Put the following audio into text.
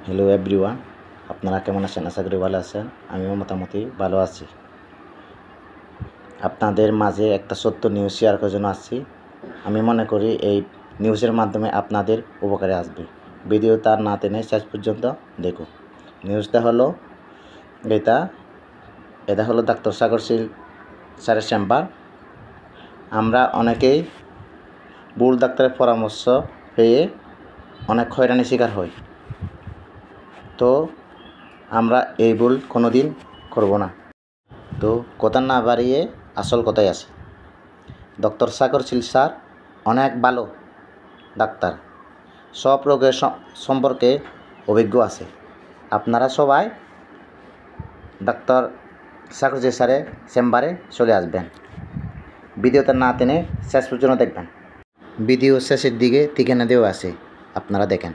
Hello everyone, আপনারা কেমন আছেন? আশা করি ভালো আছেন। আমিও মোটামুটি ভালো আছি। আপনাদের মাঝে একটা সত্য নিউজ শেয়ার করার জন্য আসছি। আমি মনে করি এই নিউজের মাধ্যমে আপনাদের উপকারে আসবে। ভিডিওটা না টেনে শেষ পর্যন্ত দেখুন। নিউজটা হলো এটা হলো ডাক্তার সাগর শীল স্যারের চেম্বার। আমরা অনেকেই ভুল ডাক্তারের পরামর্শ পেয়ে অনেক হয়রানির শিকার হই। তো আমরা এই ভুল কোনো দিন করব না। তো কথা না বাড়িয়ে আসল কথায় আসি। ডক্টর সাগর শীল স্যার অনেক ভালো ডাক্তার, সব রোগের সম্পর্কে অভিজ্ঞ আছে। আপনারা সবাই ডাক্তার সাগর শীল স্যারের চেম্বারে চলে আসবেন। ভিডিওটা না টেনে শেষ পর্যন্ত দেখবেন। ভিডিও শেষের দিকে ঠিকানা দেওয়া আছে, আপনারা দেখেন।